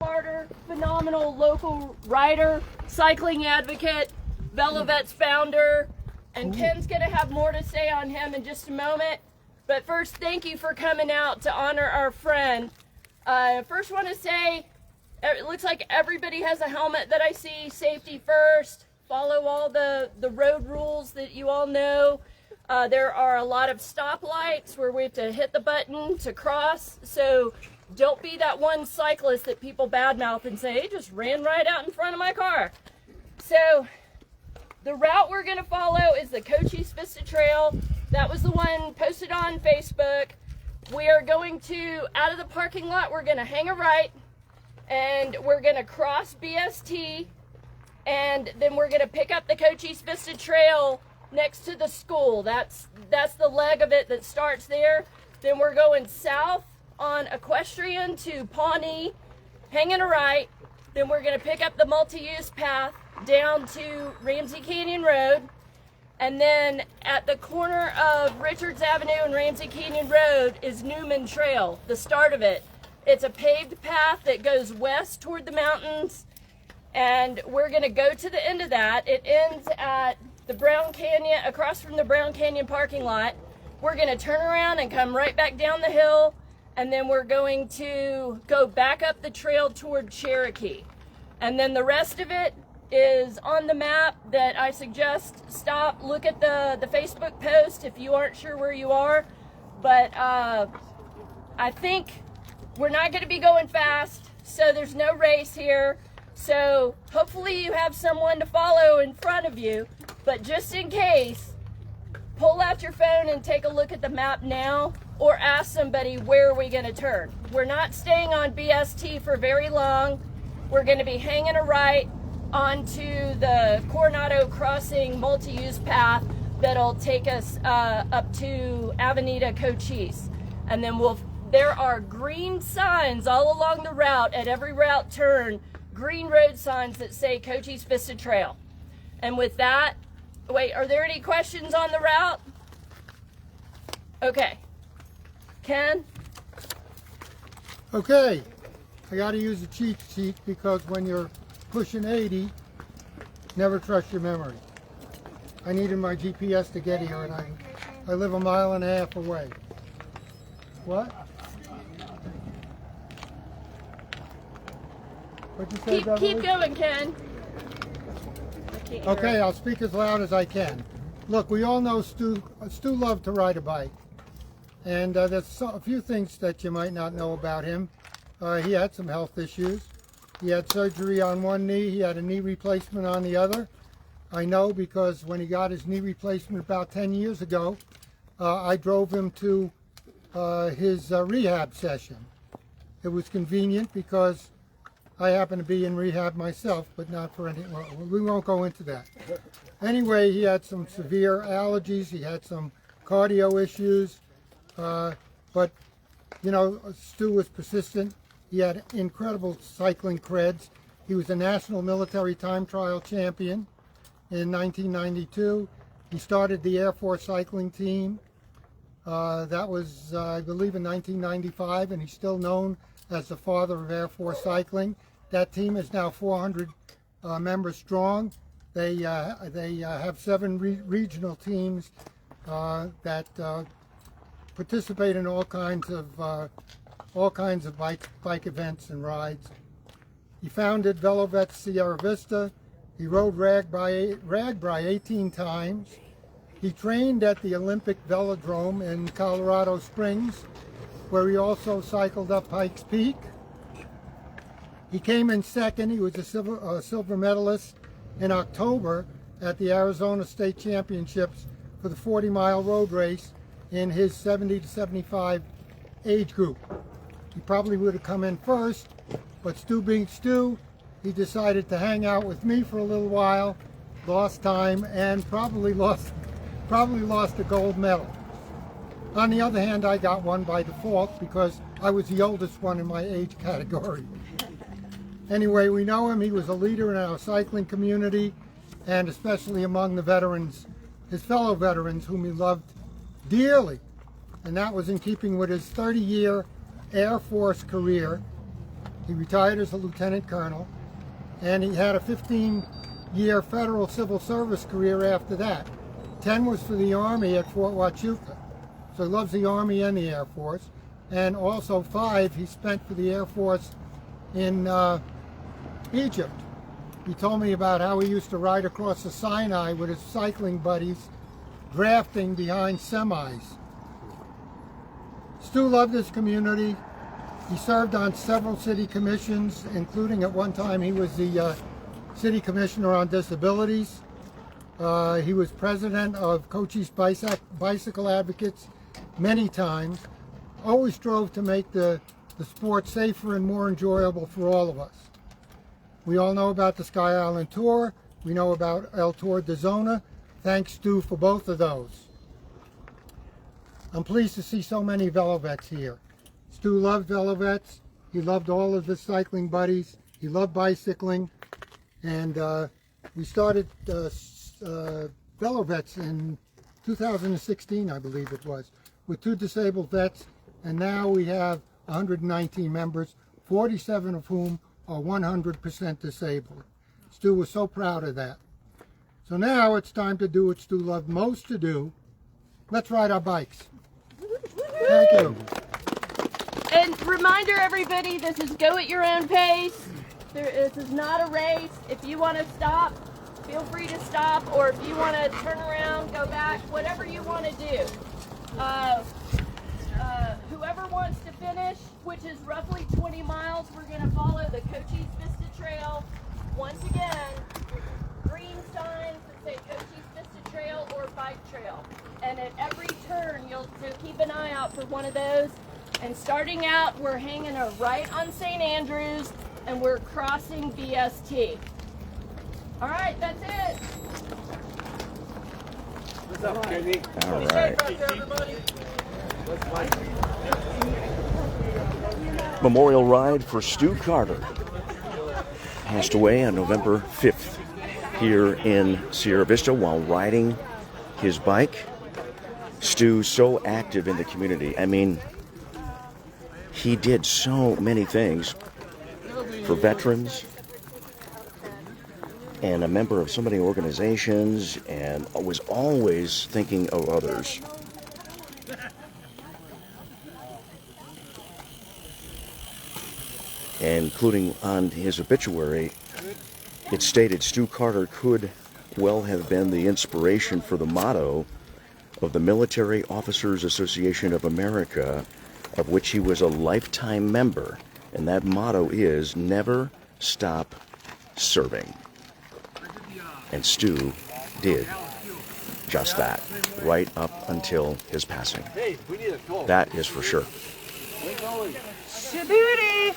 Carter, phenomenal local rider, cycling advocate, VeloVets founder, and Ken's going to have more to say on him in just a moment. But first, thank you for coming out to honor our friend. First want to say, it looks like everybody has a helmet that I see. Safety first. Follow all the road rules that you all know. There are a lot of stoplights where we have to hit the button to cross. So don't be that one cyclist that people badmouth and say, "He just ran right out in front of my car." So the route we're going to follow is the Cochise Vista Trail. That was the one posted on Facebook. We are going to, out of the parking lot, we're going to hang a right, and we're going to cross BST, and then we're going to pick up the Cochise Vista Trail next to the school. That's the leg of it that starts there. Then we're going south on Equestrian to Pawnee, hanging a right. Then we're going to pick up the multi-use path down to Ramsey Canyon Road. And then at the corner of Richards Avenue and Ramsey Canyon Road is Newman Trail, the start of it. It's a paved path that goes west toward the mountains, and we're going to go to the end of that. It ends at the Brown Canyon, across from the Brown Canyon parking lot. We're going to turn around and come right back down the hill, and then we're going to go back up the trail toward Cherokee. And then the rest of it is on the map that I suggest stop, look at the Facebook post if you aren't sure where you are. But I think we're not going to be going fast, so there's no race here. So hopefully you have someone to follow in front of you, but just in case, pull out your phone and take a look at the map now, or ask somebody, where are we going to turn? We're not staying on BST for very long. We're going to be hanging a right onto the Coronado Crossing multi-use path that'll take us up to Avenida Cochise. And then there are green signs all along the route, at every route turn, green road signs that say Cochise Vista Trail. And with that, wait, are there any questions on the route? Okay. Ken? Okay, I got to use a cheat sheet because when you're pushing 80, never trust your memory. I needed my GPS to get here, and I live 1.5 miles away. What? What'd you say, Beverly? Keep going, Ken. Okay, I'll speak as loud as I can. Look, we all know Stu loved to ride a bike. And there's a few things that you might not know about him. He had some health issues. He had surgery on one knee. He had a knee replacement on the other. I know because when he got his knee replacement about 10 years ago, I drove him to his rehab session. It was convenient because I happen to be in rehab myself, but not for any, well, we won't go into that. Anyway, he had some severe allergies. He had some cardio issues. But, you know, Stu was persistent. He had incredible cycling creds. He was a national military time trial champion in 1992. He started the Air Force cycling team. That was, I believe, in 1995, and he's still known as the father of Air Force cycling. That team is now 400 members strong. They have 7 regional teams that participate in all kinds of bike events and rides. He founded VeloVets Sierra Vista. He rode RAGBRAI 18 times. He trained at the Olympic Velodrome in Colorado Springs, where he also cycled up Pikes Peak. He came in second. He was a silver medalist in October at the Arizona State Championships for the 40-mile road race in his 70 to 75 age group. He probably would have come in first, but Stu being Stu, he decided to hang out with me for a little while, lost time, and probably lost a gold medal. On the other hand, I got one by default because I was the oldest one in my age category. Anyway, we know him. He was a leader in our cycling community, and especially among the veterans, his fellow veterans, whom he loved dearly. And that was in keeping with his 30-year Air Force career. He retired as a lieutenant colonel, and he had a 15-year federal civil service career after that. 10 was for the Army at Fort Huachuca. So he loves the Army and the Air Force. And also 5 he spent for the Air Force in Egypt. He told me about how he used to ride across the Sinai with his cycling buddies, drafting behind semis. Stu loved his community. He served on several city commissions, including at one time he was the city commissioner on disabilities. He was president of Cochise Bicycle Advocates many times. Always strove to make the sport safer and more enjoyable for all of us. We all know about the Sky Island Tour. We know about El Tour de Zona. Thanks, Stu, for both of those. I'm pleased to see so many VeloVets here. Stu loved VeloVets. He loved all of his cycling buddies. He loved bicycling. And we started VeloVets in 2016, I believe it was, with 2 disabled vets. And now we have 119 members, 47 of whom are 100% disabled. Stu was so proud of that. So now it's time to do what Stu loved most to do. Let's ride our bikes. Thank you. And reminder everybody, this is go at your own pace. This is not a race. If you want to stop, feel free to stop, or if you want to turn around, go back, whatever you want to do. Whoever wants to finish, which is roughly 20 miles, we're going to follow the Cochise Vista Trail. Once again, green signs that say Cochise Vista Trail or Bike Trail. And at every turn, so keep an eye out for one of those. And starting out, we're hanging a right on St. Andrews, and we're crossing VST. All right, that's it. What's up, Jamie? All right. Memorial ride for Stu Carter. Passed away on November 5th here in Sierra Vista while riding his bike. Stu, so active in the community. I mean, he did so many things for veterans and a member of so many organizations, and was always thinking of others. Including on his obituary, it stated Stu Carter could well have been the inspiration for the motto of the Military Officers Association of America, of which he was a lifetime member. And that motto is, never stop serving. And Stu did just that, right up until his passing. That is for sure. Shaboody!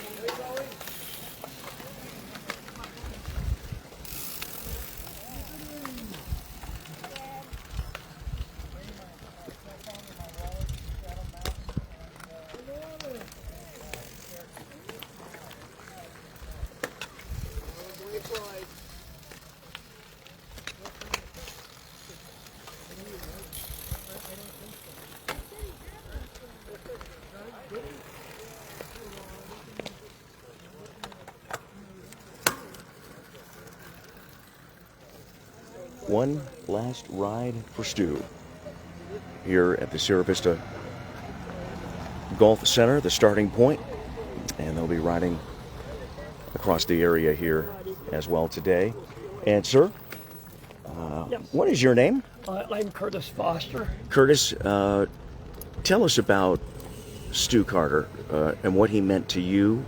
One last ride for Stu here at the Sierra Vista Golf Center, the starting point, and they'll be riding across the area here as well today. And sir, Yes. what is your name? I'm Curtis Foster. Curtis, tell us about Stu Carter and what he meant to you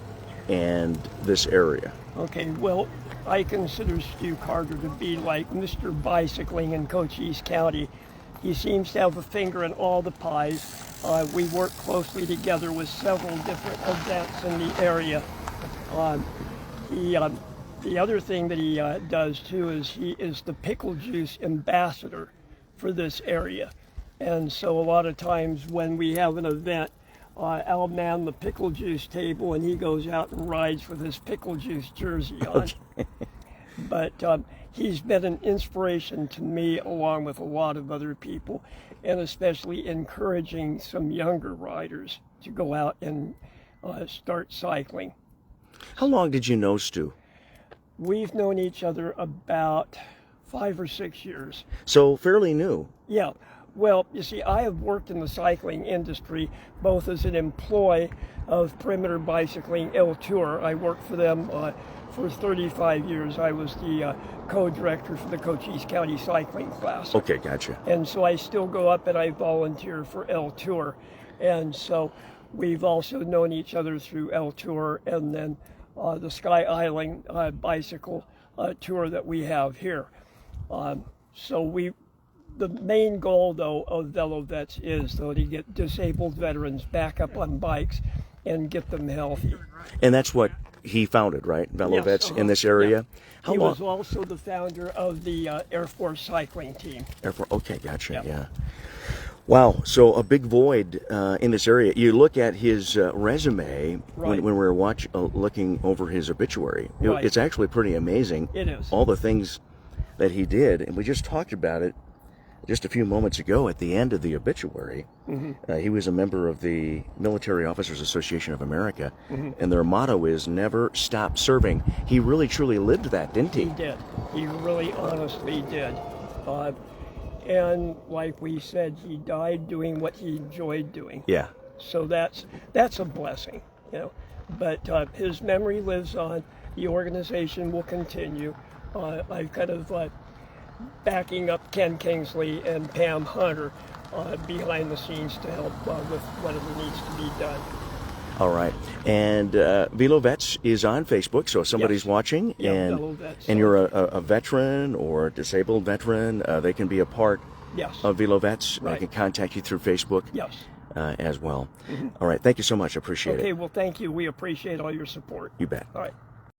and this area. Okay, well, I consider Stu Carter to be like Mr. Bicycling in Cochise County. He seems to have a finger in all the pies. We work closely together with several different events in the area. The other thing that he does too is he is the pickle juice ambassador for this area. And so a lot of times when we have an event, I'll man the pickle juice table and he goes out and rides with his pickle juice jersey on. Okay. But he's been an inspiration to me along with a lot of other people, and especially encouraging some younger riders to go out and start cycling. How long did you know Stu? We've known each other about 5 or 6 years. So fairly new. Yeah. Well, you see, I have worked in the cycling industry both as an employee of Perimeter Bicycling El Tour. I worked for them for 35 years. I was the co-director for the Cochise County Cycling Class. Okay, gotcha. And so I still go up and I volunteer for El Tour. And so we've also known each other through El Tour and then the Sky Island bicycle tour that we have here. The main goal, though, of VeloVets is, though, to get disabled veterans back up on bikes and get them healthy. And that's what he founded, right? VeloVets in this area? Yeah. How He long? was also the founder of the Air Force cycling team. Okay, gotcha, Yeah. Wow, so a big void in this area. You look at his resume Right. when we were looking over his obituary. Right. It's actually pretty amazing. It is. All the things that he did, and we just talked about it just a few moments ago at the end of the obituary. He was a member of the Military Officers Association of America, and their motto is never stop serving. He really truly lived that, didn't he? He did. He really honestly did. And like we said, he died doing what he enjoyed doing. Yeah. So that's a blessing, you know. But his memory lives on. The organization will continue. I've kind of backing up Ken Kingsley and Pam Hunter behind the scenes to help with whatever needs to be done. All right. And VeloVets is on Facebook, so if somebody's Yes. watching Yeah, and VeloVets. you're a veteran or a disabled veteran, they can be a part Yes. of VeloVets. They Right. can contact you through Facebook Yes. as well. All right. Thank you so much. I appreciate Okay, it. well, thank you. We appreciate all your support. You bet. All right.